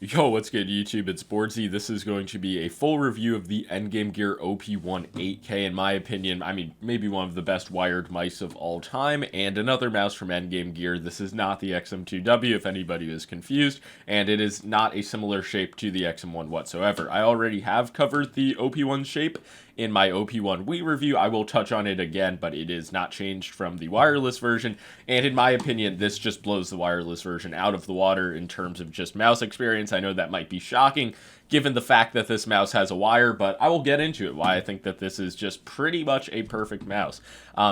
Yo, what's good YouTube? It's boardzy. This is going to be a full review of the Endgame Gear OP1 8K. In my opinion, I mean, maybe one of the best wired mice of all time, and another mouse from Endgame Gear. This is not the XM2W, if anybody is confused, and it is not a similar shape to the XM1 whatsoever. I already have covered the OP1 shape in my OP1 Wii review. I will touch on it again, but it is not changed from the wireless version, and in my opinion, this just blows the wireless version out of the water in terms of just mouse experience. I know that might be shocking given the fact that this mouse has a wire, but I will get into it, why I think that this is just pretty much a perfect mouse.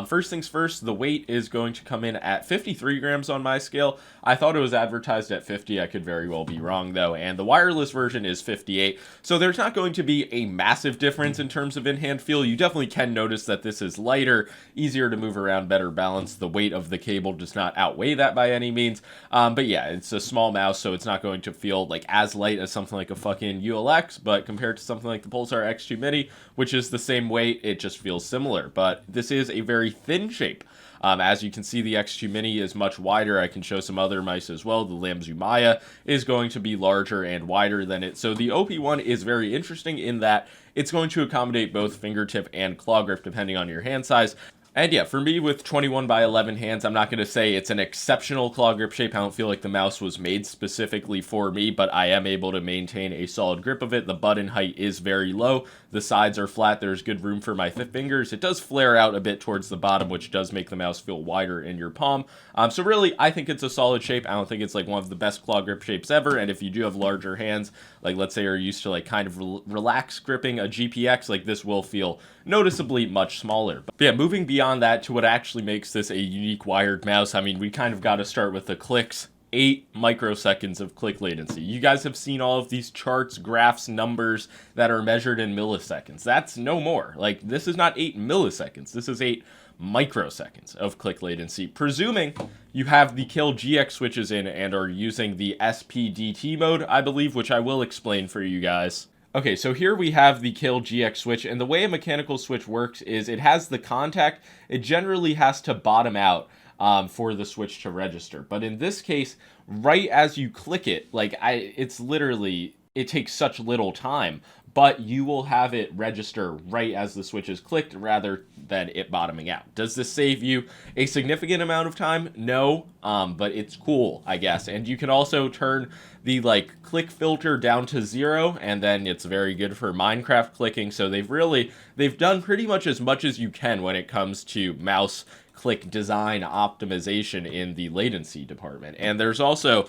First things first, the weight is going to come in at 53 grams on my scale. I thought it was advertised at 50. I could very well be wrong, though, and the wireless version is 58, so there's not going to be a massive difference in terms of in-hand feel. You definitely can notice that this is lighter, easier to move around, better balanced. The weight of the cable does not outweigh that by any means, but yeah, it's a small mouse, so it's not going to feel like as light as something like a fucking ULX, but compared to something like the Pulsar X2 Mini, which is the same weight, it just feels similar. But this is a very thin shape. As you can see, the X2 Mini is much wider. I can show some other mice as well. The Lamzu Maya is going to be larger and wider than it. So the OP1 is very interesting in that it's going to accommodate both fingertip and claw grip depending on your hand size. And yeah, for me with 21 by 11 hands, I'm not going to say it's an exceptional claw grip shape. I don't feel like the mouse was made specifically for me, but I am able to maintain a solid grip of it. The button height is very low. The sides are flat. There's good room for my fingers. It does flare out a bit towards the bottom, which does make the mouse feel wider in your palm. So really, I think it's a solid shape. I don't think it's like one of the best claw grip shapes ever. And if you do have larger hands, like let's say you're used to like kind of relaxed gripping a GPX, like this will feel noticeably much smaller. But yeah, moving beyond that to what actually makes this a unique wired mouse, I mean, we kind of got to start with the clicks. 8 microseconds of click latency. You guys have seen all of these charts, graphs, numbers that are measured in milliseconds. That's no more. Like, this is not 8 milliseconds. This is 8 microseconds of click latency, presuming you have the kill GX switches in and are using the SPDT mode, I believe, which I will explain for you guys. Okay, so here we have the kill GX switch, and the way a mechanical switch works is it has the contact. It generally has to bottom out for the switch to register. But in this case, right as you click it, like it's literally, it takes such little time, but you will have it register right as the switch is clicked rather than it bottoming out. Does this save you a significant amount of time? No, but it's cool, I guess. And you can also turn the like click filter down to 0, and then it's very good for Minecraft clicking. So they've done pretty much as you can when it comes to mouse click design optimization in the latency department. And there's also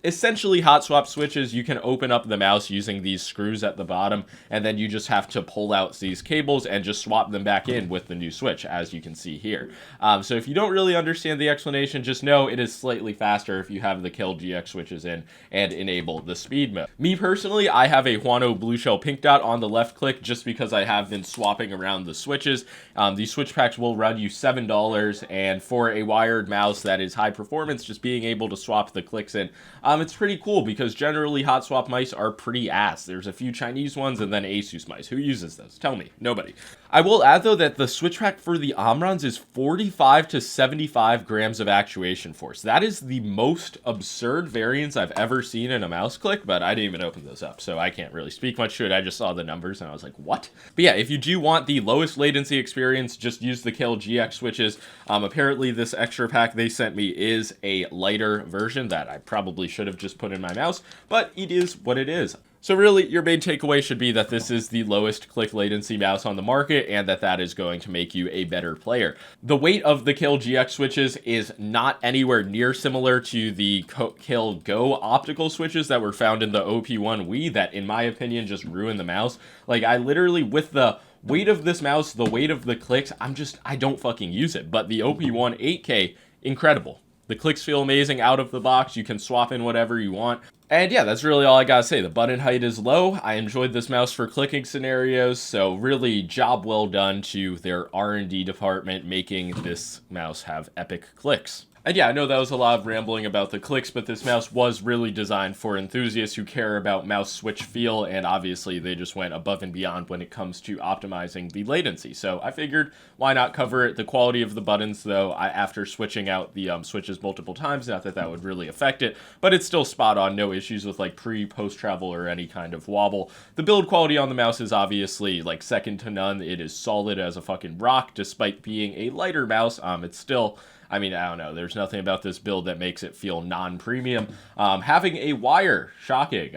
essentially hot swap switches. You can open up the mouse using these screws at the bottom, and then you just have to pull out these cables and just swap them back in with the new switch, as you can see here. So if you don't really understand the explanation, just know it is slightly faster if you have the kill GX switches in and enable the speed mode. Me personally, I have a Huano Blue Shell Pink Dot on the left click just because I have been swapping around the switches. These switch packs will run you $7, and for a wired mouse that is high performance, just being able to swap the clicks in, it's pretty cool because generally hot swap mice are pretty ass. There's a few Chinese ones and then Asus mice. Who uses those? Tell me. Nobody. I will add though that the switch pack for the Omrons is 45 to 75 grams of actuation force. That is the most absurd variance I've ever seen in a mouse click, but I didn't even open those up, so I can't really speak much to it. I just saw the numbers and I was like, what? But yeah, if you do want the lowest latency experience, just use the Kill GX switches. Apparently this extra pack they sent me is a lighter version that I probably should have just put in my mouse, but it is what it is. So really, your main takeaway should be that this is the lowest click latency mouse on the market and that is going to make you a better player. The weight of the Kill GX switches is not anywhere near similar to the Kill Go optical switches that were found in the OP1 Wii that, in my opinion, just ruined the mouse. Like, I literally, with the weight of this mouse, the weight of the clicks, I don't fucking use it. But the OP1 8K, incredible. The clicks feel amazing out of the box. You can swap in whatever you want. And yeah, that's really all I gotta say. The button height is low. I enjoyed this mouse for clicking scenarios, so really job well done to their R&D department making this mouse have epic clicks. And yeah, I know that was a lot of rambling about the clicks, but this mouse was really designed for enthusiasts who care about mouse switch feel, and obviously they just went above and beyond when it comes to optimizing the latency. So I figured, why not cover it? The quality of the buttons, though, after switching out the switches multiple times, not that that would really affect it, but it's still spot on. No issues with like post travel or any kind of wobble. The build quality on the mouse is obviously like second to none. It is solid as a fucking rock, despite being a lighter mouse. It's still, I mean, I don't know. There's nothing about this build that makes it feel non-premium. Having a wire, shocking.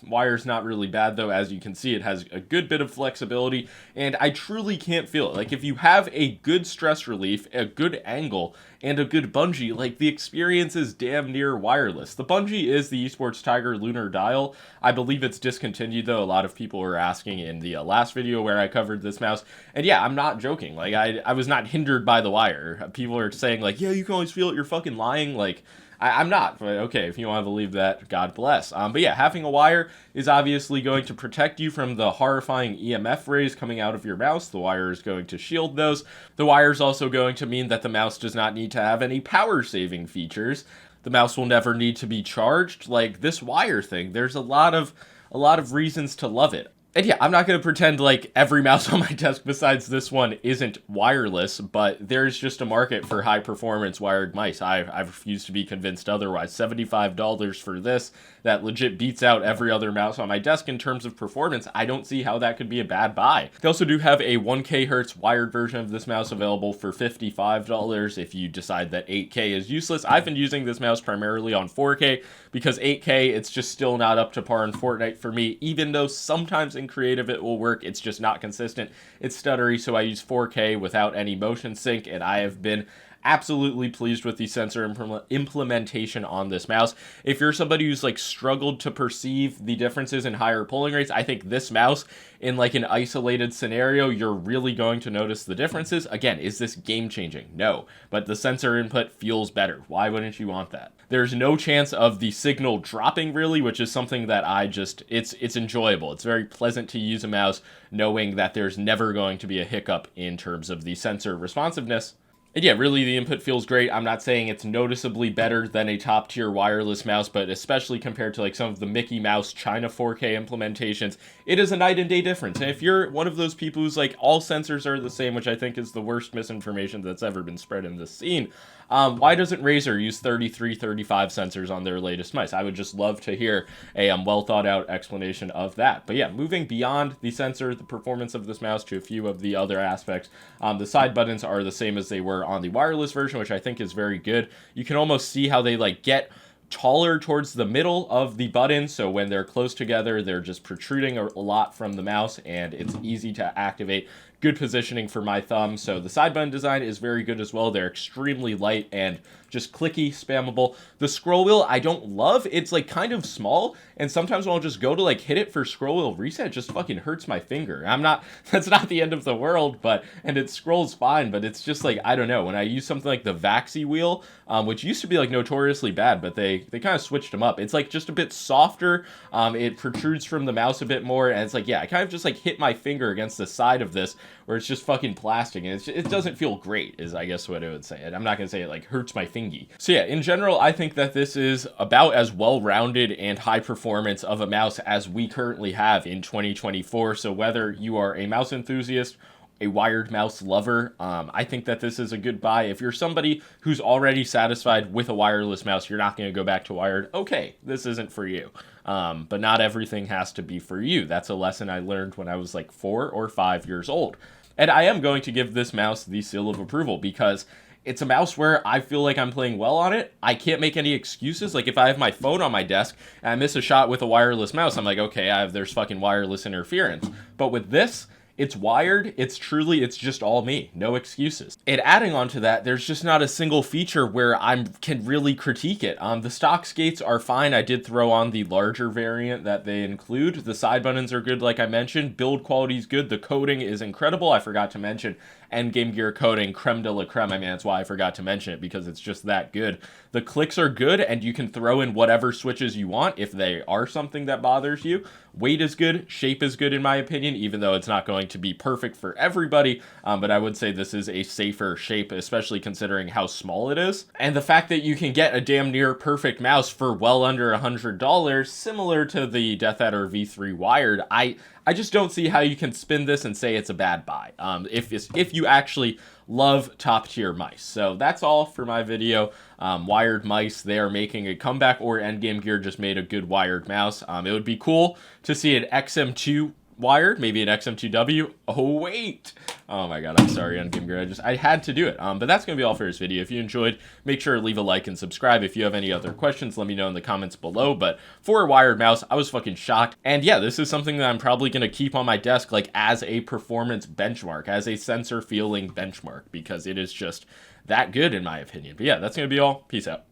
Wire's not really bad, though. As you can see, it has a good bit of flexibility, and I truly can't feel it. Like, if you have a good stress relief, a good angle, and a good bungee, like, the experience is damn near wireless. The bungee is the Esports Tiger Lunar Dial. I believe it's discontinued, though. A lot of people were asking in the last video where I covered this mouse, and yeah, I'm not joking. Like, I was not hindered by the wire. People are saying, like, yeah, you can always feel it, you're fucking lying. Like, I'm not, but okay, if you want to believe that, God bless. But yeah, having a wire is obviously going to protect you from the horrifying EMF rays coming out of your mouse. The wire is going to shield those. The wire is also going to mean that the mouse does not need to have any power saving features. The mouse will never need to be charged. Like, this wire thing, there's a lot of reasons to love it. And yeah, I'm not going to pretend like every mouse on my desk besides this one isn't wireless, but there's just a market for high-performance wired mice. I refuse to be convinced otherwise. $75 for this, that legit beats out every other mouse on my desk in terms of performance. I don't see how that could be a bad buy. They also do have a 1K hertz wired version of this mouse available for $55 if you decide that 8K is useless. I've been using this mouse primarily on 4K because 8K, it's just still not up to par in Fortnite for me, even though sometimes in creative it will work. It's just not consistent. It's stuttery, so I use 4K without any motion sync, and I have been absolutely pleased with the sensor implementation on this mouse. If you're somebody who's like struggled to perceive the differences in higher polling rates, I think this mouse in like an isolated scenario, you're really going to notice the differences. Again, is this game changing? No, but the sensor input feels better. Why wouldn't you want that? There's no chance of the signal dropping really, which is something that it's enjoyable. It's very pleasant to use a mouse knowing that there's never going to be a hiccup in terms of the sensor responsiveness. And yeah, really the input feels great. I'm not saying it's noticeably better than a top tier wireless mouse, but especially compared to like some of the Mickey Mouse China 4K implementations, it is a night and day difference. And if you're one of those people who's like all sensors are the same, which I think is the worst misinformation that's ever been spread in this scene, why doesn't Razer use 33, 35 sensors on their latest mice? I would just love to hear a well thought out explanation of that. But yeah, moving beyond the sensor, the performance of this mouse to a few of the other aspects, the side buttons are the same as they were on the wireless version, which I think is very good. You can almost see how they like get taller towards the middle of the button, so when they're close together they're just protruding a lot from the mouse and it's easy to activate. Good positioning for my thumb. So the side button design is very good as well. They're extremely light and just clicky, spammable. The scroll wheel I don't love. It's like kind of small, and sometimes when I'll just go to like hit it for scroll wheel reset, it just fucking hurts my finger. That's not the end of the world, and it scrolls fine, but it's just like, I don't know, when I use something like the Vaxi wheel, which used to be like notoriously bad, but they kind of switched them up. It's like just a bit softer. It protrudes from the mouse a bit more, and it's like, yeah, I kind of just like hit my finger against the side of this where it's just fucking plastic, and it doesn't feel great, is I guess what I would say. I'm not gonna say it like hurts my fingy. So yeah, in general, I think that this is about as well-rounded and high performance of a mouse as we currently have in 2024. So whether you are a mouse enthusiast, a wired mouse lover, I think that this is a good buy. If you're somebody who's already satisfied with a wireless mouse, you're not going to go back to wired, okay, this isn't for you. But not everything has to be for you. That's a lesson I learned when I was like 4 or 5 years old. And I am going to give this mouse the seal of approval because it's a mouse where I feel like I'm playing well on it. I can't make any excuses. Like if I have my phone on my desk and I miss a shot with a wireless mouse, I'm like, okay, there's fucking wireless interference. But with this, it's wired, it's just all me, no excuses. And adding on to that, there's just not a single feature where I can really critique it. The stock skates are fine. I did throw on the larger variant that they include. The side buttons are good, like I mentioned. Build quality is good. The coding is incredible. I forgot to mention Endgame gear coding, creme de la creme. I mean, that's why I forgot to mention it, because it's just that good. The clicks are good, and you can throw in whatever switches you want if they are something that bothers you. Weight is good, shape is good in my opinion, even though it's not going to be perfect for everybody, but I would say this is a safer shape, especially considering how small it is. And the fact that you can get a damn near perfect mouse for well under $100, similar to the Death Adder V3 wired, I just don't see how you can spin this and say it's a bad buy, if you actually love top tier mice. So that's all for my video. Wired mice, they are making a comeback, or Endgame Gear just made a good wired mouse. It would be cool to see an XM2 wired, maybe an XM2W. Oh wait, oh my god, I'm sorry, Endgame Gear, I had to do it. But that's gonna be all for this video. If you enjoyed, make sure to leave a like and subscribe. If you have any other questions, let me know in the comments below. But for a wired mouse, I was fucking shocked, and yeah, this is something that I'm probably gonna keep on my desk, like as a performance benchmark, as a sensor feeling benchmark, because it is just that good in my opinion. But yeah, that's gonna be all. Peace out.